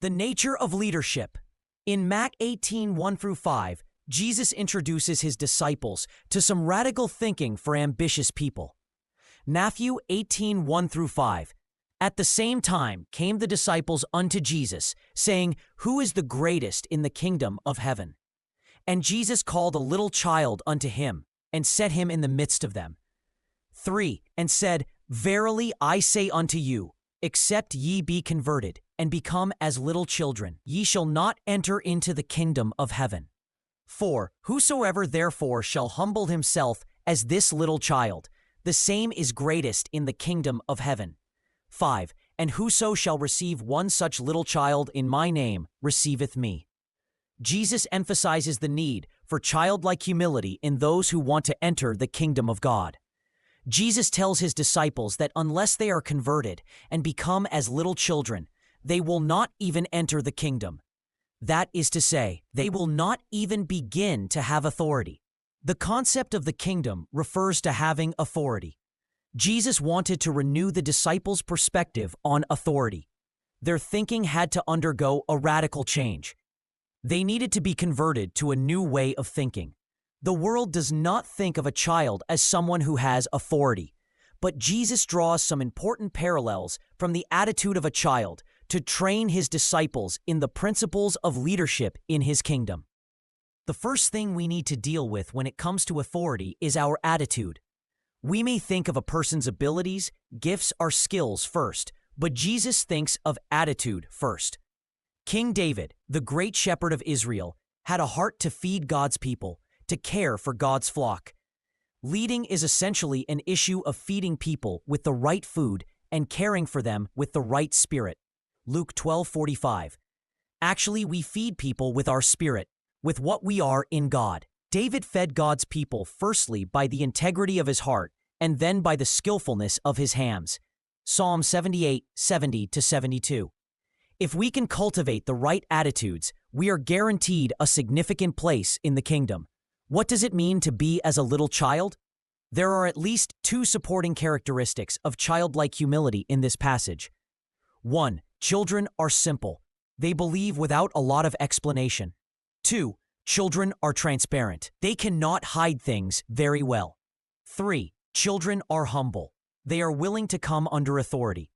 The nature of leadership. In Mark 18:1-5, Jesus introduces his disciples to some radical thinking for ambitious people. Matthew 18:1-5. At the same time came the disciples unto Jesus, saying, Who is the greatest in the kingdom of heaven? And Jesus called a little child unto him, and set him in the midst of them. 3. And said, Verily I say unto you, except ye be converted, and become as little children, ye shall not enter into the kingdom of heaven. 4. Whosoever therefore shall humble himself as this little child, the same is greatest in the kingdom of heaven. 5. And whoso shall receive one such little child in my name receiveth me. Jesus emphasizes the need for childlike humility in those who want to enter the kingdom of God. Jesus tells his disciples that unless they are converted and become as little children, they will not even enter the kingdom. That is to say, they will not even begin to have authority. The concept of the kingdom refers to having authority. Jesus wanted to renew the disciples' perspective on authority. Their thinking had to undergo a radical change. They needed to be converted to a new way of thinking. The world does not think of a child as someone who has authority, but Jesus draws some important parallels from the attitude of a child to train his disciples in the principles of leadership in his kingdom. The first thing we need to deal with when it comes to authority is our attitude. We may think of a person's abilities, gifts, or skills first, but Jesus thinks of attitude first. King David, the great shepherd of Israel, had a heart to feed God's people, to care for God's flock. Leading is essentially an issue of feeding people with the right food and caring for them with the right spirit. Luke 12:45. Actually, we feed people with our spirit, with what we are in God. David fed God's people firstly by the integrity of his heart and then by the skillfulness of his hands. Psalm 78:70-72. If we can cultivate the right attitudes, we are guaranteed a significant place in the kingdom. What does it mean to be as a little child? There are at least two supporting characteristics of childlike humility in this passage. 1. Children are simple. They believe without a lot of explanation. 2. Children are transparent. They cannot hide things very well. 3. Children are humble. They are willing to come under authority.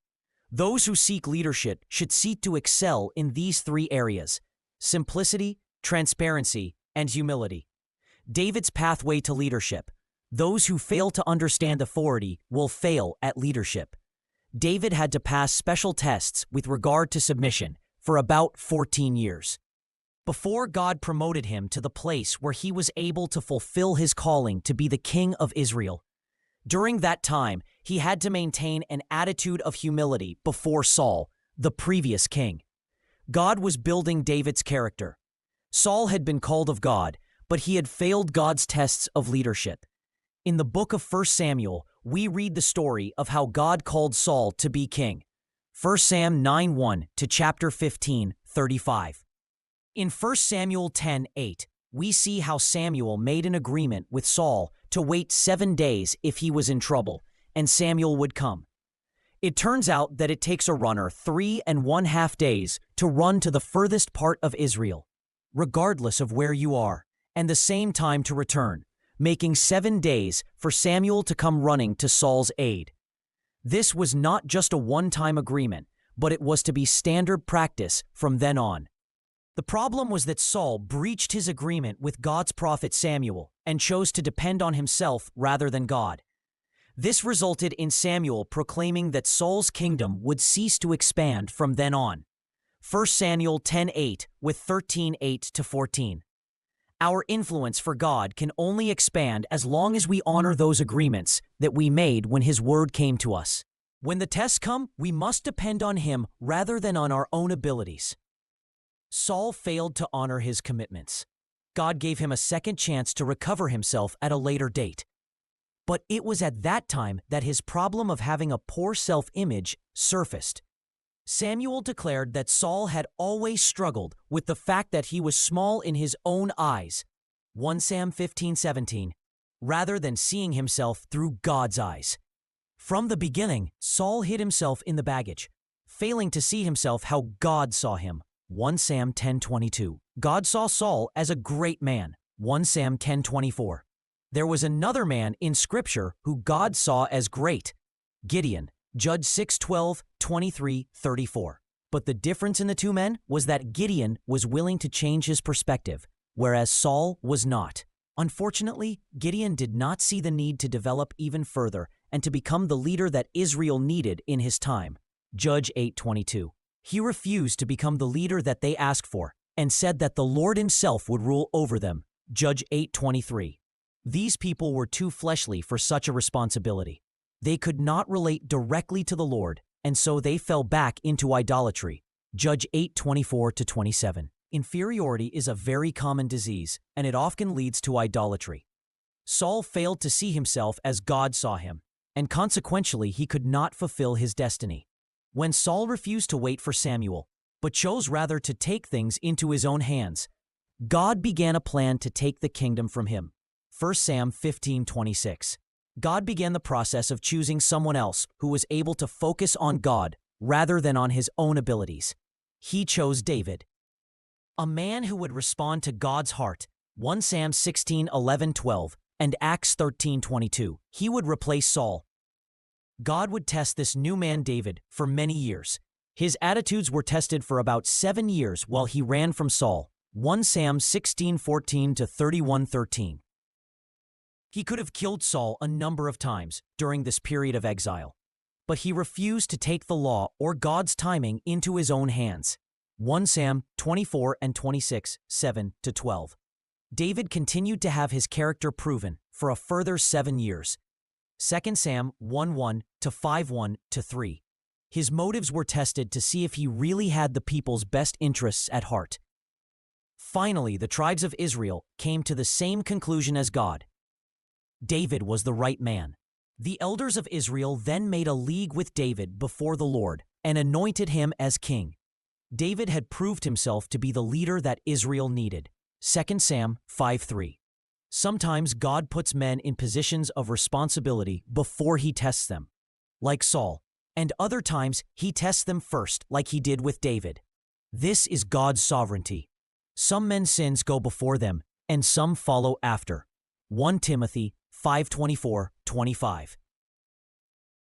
Those who seek leadership should seek to excel in these three areas: simplicity, transparency, and humility. David's pathway to leadership. Those who fail to understand authority will fail at leadership. David had to pass special tests with regard to submission for about 14 years. Before God promoted him to the place where he was able to fulfill his calling to be the king of Israel. During that time, he had to maintain an attitude of humility before Saul, the previous king. God was building David's character. Saul had been called of God, but he had failed God's tests of leadership. In the book of 1 Samuel, we read the story of how God called Saul to be king. 1 Sam 9:1 to chapter 15:35. In 1 Samuel 10:8, we see how Samuel made an agreement with Saul to wait 7 days if he was in trouble, and Samuel would come. It turns out that it takes a runner 3½ days to run to the furthest part of Israel, regardless of where you are, and the same time to return, making 7 days for Samuel to come running to Saul's aid. This was not just a one-time agreement, but it was to be standard practice from then on. The problem was that Saul breached his agreement with God's prophet Samuel and chose to depend on himself rather than God. This resulted in Samuel proclaiming that Saul's kingdom would cease to expand from then on. 1 Samuel 10:8 with 13:8-14. Our influence for God can only expand as long as we honor those agreements that we made when His word came to us. When the tests come, we must depend on Him rather than on our own abilities. Saul failed to honor his commitments. God gave him a second chance to recover himself at a later date. But it was at that time that his problem of having a poor self-image surfaced. Samuel declared that Saul had always struggled with the fact that he was small in his own eyes, 1 Sam 15:17, rather than seeing himself through God's eyes. From the beginning, Saul hid himself in the baggage, failing to see himself how God saw him. 1 Sam 10:22. God saw Saul as a great man. 1 Sam 10:24. There was another man in Scripture who God saw as great. Gideon. Judge 6:12, 23, 34. But the difference in the two men was that Gideon was willing to change his perspective, whereas Saul was not. Unfortunately, Gideon did not see the need to develop even further and to become the leader that Israel needed in his time. Judge 8:22. He refused to become the leader that they asked for and said that the Lord himself would rule over them. Judge 8:23. These people were too fleshly for such a responsibility. They could not relate directly to the Lord, and so they fell back into idolatry. Judge 8:24-27. Inferiority is a very common disease, and it often leads to idolatry. Saul failed to see himself as God saw him, and consequently he could not fulfill his destiny. When Saul refused to wait for Samuel, but chose rather to take things into his own hands, God began a plan to take the kingdom from him. 1 Sam 15:26. God began the process of choosing someone else who was able to focus on God rather than on his own abilities. He chose David, a man who would respond to God's heart. 1 Sam 16:11-12 and Acts 13:22. He would replace Saul. God would test this new man David for many years. His attitudes were tested for about 7 years while he ran from Saul. 1 Sam 16:14-31-13. He could have killed Saul a number of times during this period of exile, but he refused to take the law or God's timing into his own hands. 1 Sam 24 and 26, 7-12. David continued to have his character proven for a further 7 years. 2 Sam 1:1-5:1-3. His motives were tested to see if he really had the people's best interests at heart. Finally, the tribes of Israel came to the same conclusion as God. David was the right man. The elders of Israel then made a league with David before the Lord and anointed him as king. David had proved himself to be the leader that Israel needed. 2 Sam 5:3. Sometimes God puts men in positions of responsibility before he tests them, like Saul, and other times he tests them first, like he did with David. This is God's sovereignty. Some men's sins go before them, and some follow after. 1 Timothy 5:24-25.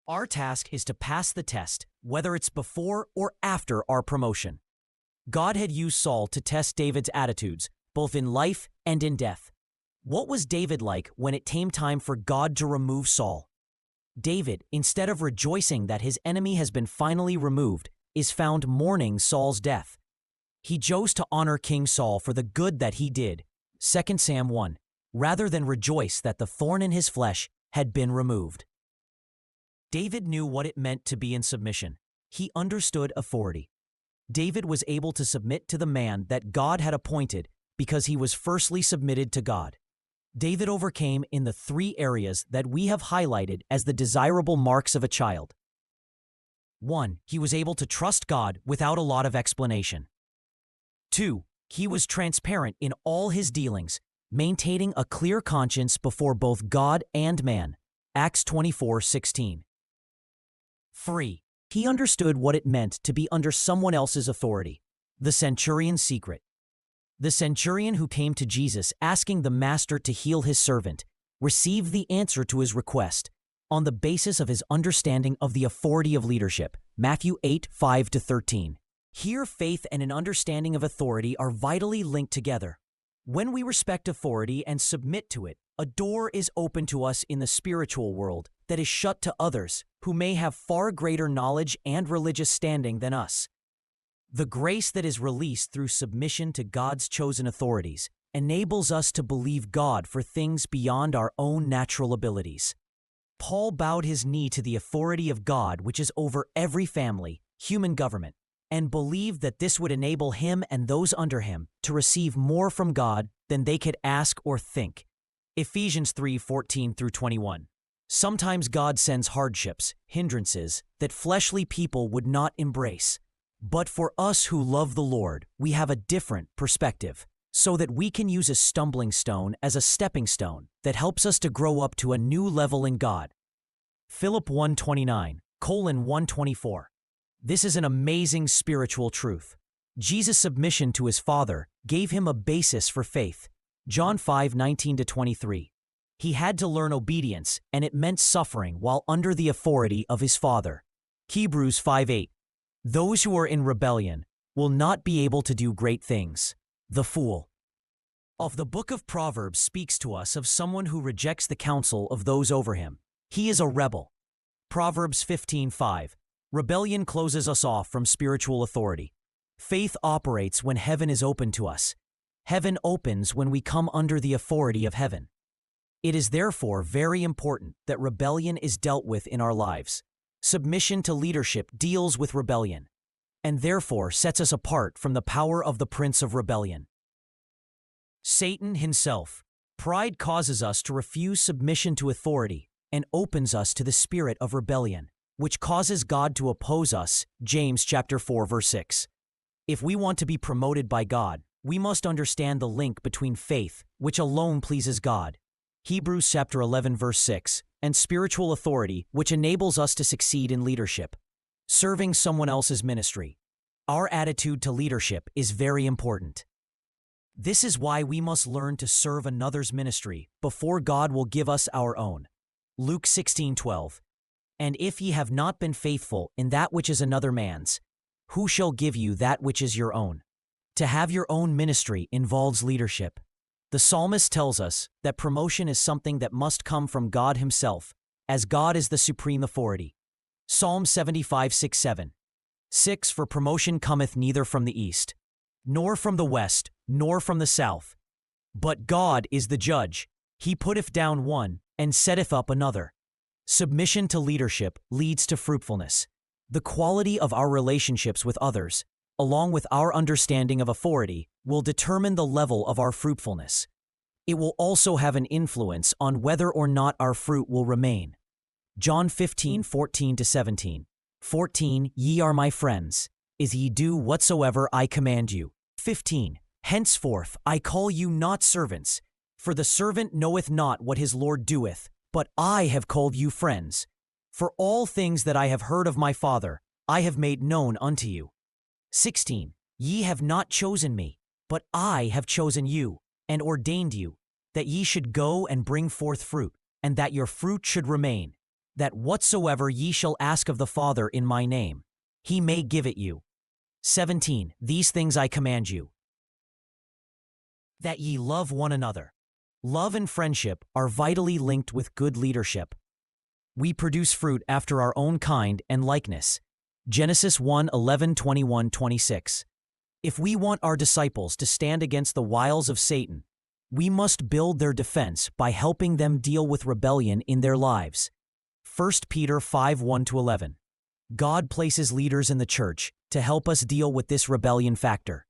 Our task is to pass the test, whether it's before or after our promotion. God had used Saul to test David's attitudes, both in life and in death. What was David like when it came time for God to remove Saul? David, instead of rejoicing that his enemy has been finally removed, is found mourning Saul's death. He chose to honor King Saul for the good that he did. 2 Sam 1. Rather than rejoice that the thorn in his flesh had been removed. David knew what it meant to be in submission. He understood authority. David was able to submit to the man that God had appointed because he was firstly submitted to God. David overcame in the 3 areas that we have highlighted as the desirable marks of a child. 1. He was able to trust God without a lot of explanation. 2. He was transparent in all his dealings, maintaining a clear conscience before both God and man. Acts 24:16. 3. He understood what it meant to be under someone else's authority. The centurion's secret. The centurion who came to Jesus asking the master to heal his servant received the answer to his request on the basis of his understanding of the authority of leadership. Matthew 8:5-13. Here, faith and an understanding of authority are vitally linked together. When we respect authority and submit to it, a door is open to us in the spiritual world that is shut to others who may have far greater knowledge and religious standing than us. The grace that is released through submission to God's chosen authorities enables us to believe God for things beyond our own natural abilities. Paul bowed his knee to the authority of God, which is over every family, human government, and believed that this would enable him and those under him to receive more from God than they could ask or think. Ephesians 3:14-21. Sometimes God sends hardships, hindrances, that fleshly people would not embrace. But for us who love the Lord, we have a different perspective, so that we can use a stumbling stone as a stepping stone that helps us to grow up to a new level in God. Philip 1:29:124. This is an amazing spiritual truth. Jesus' submission to his Father gave him a basis for faith. John 5:19-23. He had to learn obedience, and it meant suffering while under the authority of his Father. Hebrews 5:8. Those who are in rebellion will not be able to do great things. The fool. The book of Proverbs speaks to us of someone who rejects the counsel of those over him. He is a rebel. Proverbs 15:5. Rebellion closes us off from spiritual authority. Faith operates when heaven is open to us. Heaven opens when we come under the authority of heaven. It is therefore very important that rebellion is dealt with in our lives. Submission to leadership deals with rebellion, and therefore sets us apart from the power of the prince of rebellion. Satan himself. Pride causes us to refuse submission to authority and opens us to the spirit of rebellion, which causes God to oppose us. James chapter 4 verse 6. If we want to be promoted by God, we must understand the link between faith, which alone pleases God, Hebrews chapter 11 verse 6, and spiritual authority, which enables us to succeed in leadership. Serving someone else's ministry. Our attitude to leadership is very important. This is why we must learn to serve another's ministry before God will give us our own. Luke 16:12. And if ye have not been faithful in that which is another man's, who shall give you that which is your own? To have your own ministry involves leadership. The psalmist tells us that promotion is something that must come from God himself, as God is the supreme authority. Psalm 75:6-7. 6. For promotion cometh neither from the east, nor from the west, nor from the south. But God is the judge. He putteth down one, and setteth up another. Submission to leadership leads to fruitfulness. The quality of our relationships with others, along with our understanding of authority, will determine the level of our fruitfulness. It will also have an influence on whether or not our fruit will remain. John 15:14-17. 14. Ye are my friends, if ye do whatsoever I command you. 15. Henceforth I call you not servants, for the servant knoweth not what his Lord doeth, but I have called you friends. For all things that I have heard of my Father, I have made known unto you. 16. Ye have not chosen me, but I have chosen you, and ordained you, that ye should go and bring forth fruit, and that your fruit should remain, that whatsoever ye shall ask of the Father in my name, he may give it you. 17. These things I command you, that ye love one another. Love and friendship are vitally linked with good leadership. We produce fruit after our own kind and likeness. Genesis 1:11-21-26. If we want our disciples to stand against the wiles of Satan, we must build their defense by helping them deal with rebellion in their lives. 1 Peter 5:1-11. God places leaders in the church to help us deal with this rebellion factor.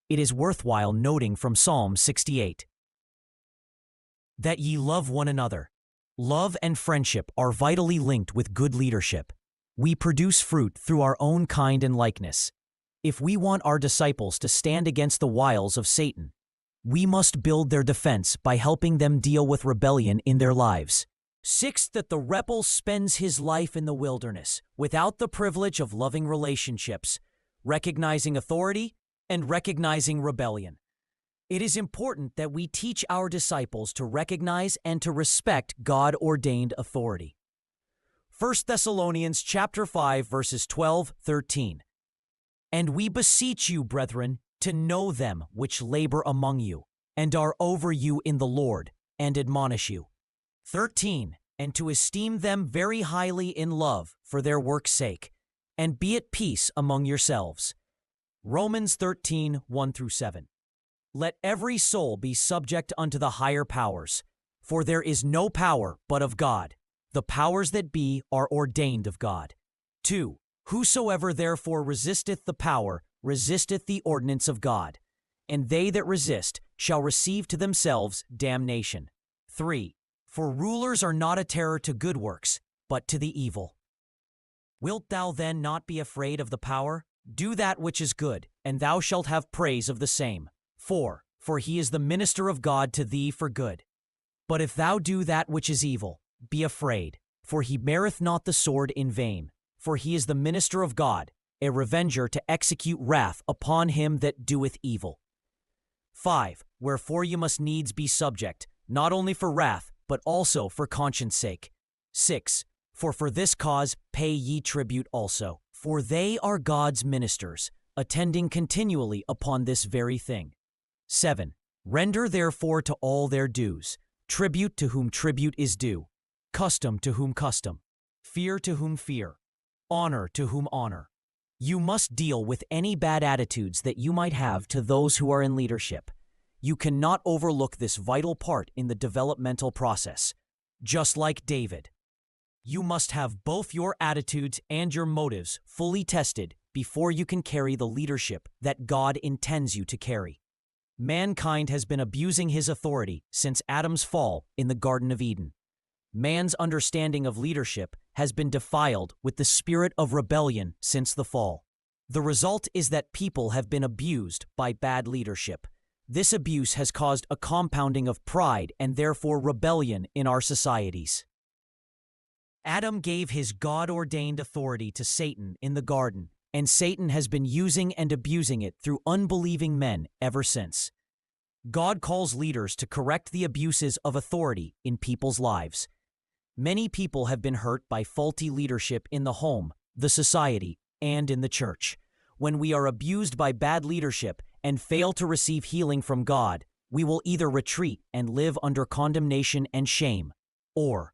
It is worthwhile noting from Psalm 68, that ye love one another. Love and friendship are vitally linked with good leadership. We produce fruit through our own kind and likeness. If we want our disciples to stand against the wiles of Satan, we must build their defense by helping them deal with rebellion in their lives. 6. That the rebel spends his life in the wilderness without the privilege of loving relationships, recognizing authority, and recognizing rebellion. It is important that we teach our disciples to recognize and to respect God-ordained authority. 1 Thessalonians chapter 5 verses 12-13. And we beseech you, brethren, to know them which labor among you, and are over you in the Lord, and admonish you. 13. And to esteem them very highly in love for their work's sake, and be at peace among yourselves. Romans 13:1-7. Let every soul be subject unto the higher powers, for there is no power but of God. The powers that be are ordained of God. 2. Whosoever therefore resisteth the power, resisteth the ordinance of God, and they that resist shall receive to themselves damnation. 3. For rulers are not a terror to good works, but to the evil. Wilt thou then not be afraid of the power? Do that which is good, and thou shalt have praise of the same. 4. For he is the minister of God to thee for good. But if thou do that which is evil, be afraid, for he beareth not the sword in vain, for he is the minister of God, a revenger to execute wrath upon him that doeth evil. 5. Wherefore you must needs be subject, not only for wrath, but also for conscience sake. 6. For this cause pay ye tribute also, for they are God's ministers, attending continually upon this very thing. 7. Render therefore to all their dues, tribute to whom tribute is due, custom to whom custom, fear to whom fear, honor to whom honor. You must deal with any bad attitudes that you might have to those who are in leadership. You cannot overlook this vital part in the developmental process. Just like David, you must have both your attitudes and your motives fully tested before you can carry the leadership that God intends you to carry. Mankind has been abusing his authority since Adam's fall in the Garden of Eden. Man's understanding of leadership has been defiled with the spirit of rebellion since the fall. The result is that people have been abused by bad leadership. This abuse has caused a compounding of pride and therefore rebellion in our societies. Adam gave his God-ordained authority to Satan in the garden, and Satan has been using and abusing it through unbelieving men ever since. God calls leaders to correct the abuses of authority in people's lives. Many people have been hurt by faulty leadership in the home, the society, and in the church. When we are abused by bad leadership and fail to receive healing from God, we will either retreat and live under condemnation and shame, or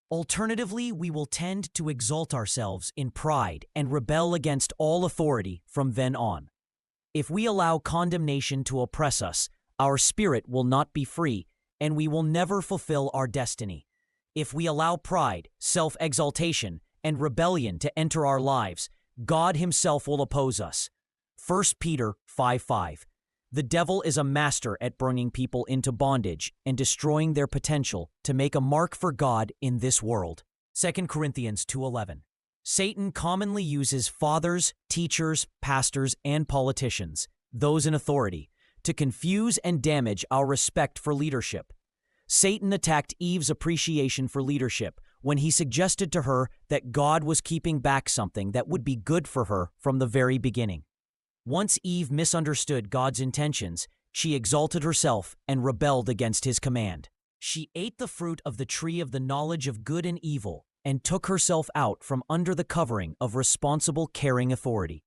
alternatively, we will tend to exalt ourselves in pride and rebel against all authority from then on. If we allow condemnation to oppress us, our spirit will not be free, and we will never fulfill our destiny. If we allow pride, self-exaltation, and rebellion to enter our lives, God himself will oppose us. 1 Peter 5:5. The devil is a master at bringing people into bondage and destroying their potential to make a mark for God in this world. 2 Corinthians 2:11. Satan commonly uses fathers, teachers, pastors, and politicians, those in authority, to confuse and damage our respect for leadership. Satan attacked Eve's appreciation for leadership when he suggested to her that God was keeping back something that would be good for her from the very beginning. Once Eve misunderstood God's intentions, she exalted herself and rebelled against his command. She ate the fruit of the tree of the knowledge of good and evil and took herself out from under the covering of responsible, caring authority.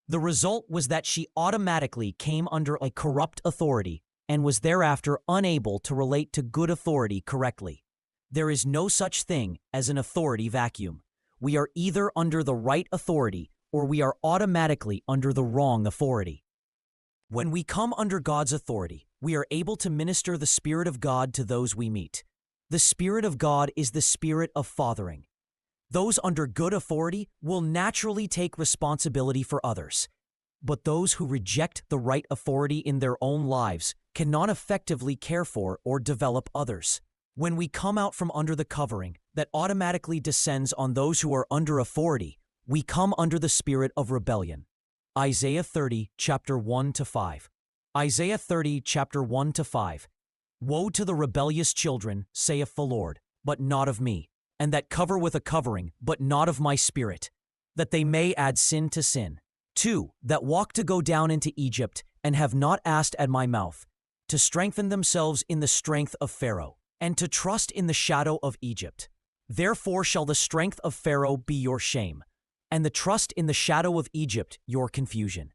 The result was that she automatically came under a corrupt authority and was thereafter unable to relate to good authority correctly. There is no such thing as an authority vacuum. We are either under the right authority or we are automatically under the wrong authority. When we come under God's authority, we are able to minister the Spirit of God to those we meet. The Spirit of God is the spirit of fathering. Those under good authority will naturally take responsibility for others. But those who reject the right authority in their own lives cannot effectively care for or develop others. When we come out from under the covering that automatically descends on those who are under authority, we come under the spirit of rebellion. Isaiah 30, chapter 1-5. Isaiah 30, chapter 1-5. Woe to the rebellious children, saith the Lord, but not of me, and that cover with a covering, but not of my spirit, that they may add sin to sin. 2. That walk to go down into Egypt, and have not asked at my mouth, to strengthen themselves in the strength of Pharaoh, and to trust in the shadow of Egypt. Therefore shall the strength of Pharaoh be your shame, and the trust in the shadow of Egypt your confusion.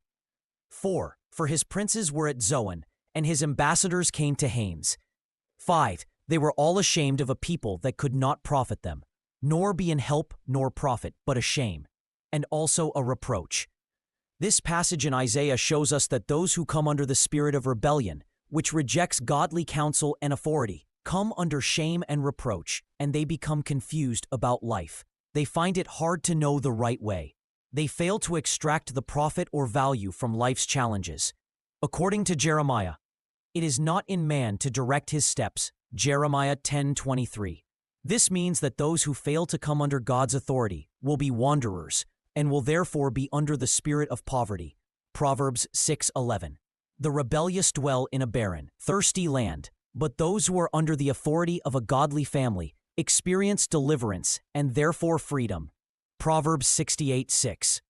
4. For his princes were at Zoan, and his ambassadors came to Hanes. 5. They were all ashamed of a people that could not profit them, nor be in help nor profit, but a shame, and also a reproach. This passage in Isaiah shows us that those who come under the spirit of rebellion, which rejects godly counsel and authority, come under shame and reproach, and they become confused about life. They find it hard to know the right way. They fail to extract the profit or value from life's challenges. According to Jeremiah, it is not in man to direct his steps, Jeremiah 10:23. This means that those who fail to come under God's authority will be wanderers and will therefore be under the spirit of poverty, Proverbs 6:11. The rebellious dwell in a barren, thirsty land, but those who are under the authority of a godly family experience deliverance and therefore freedom, Proverbs 68:6.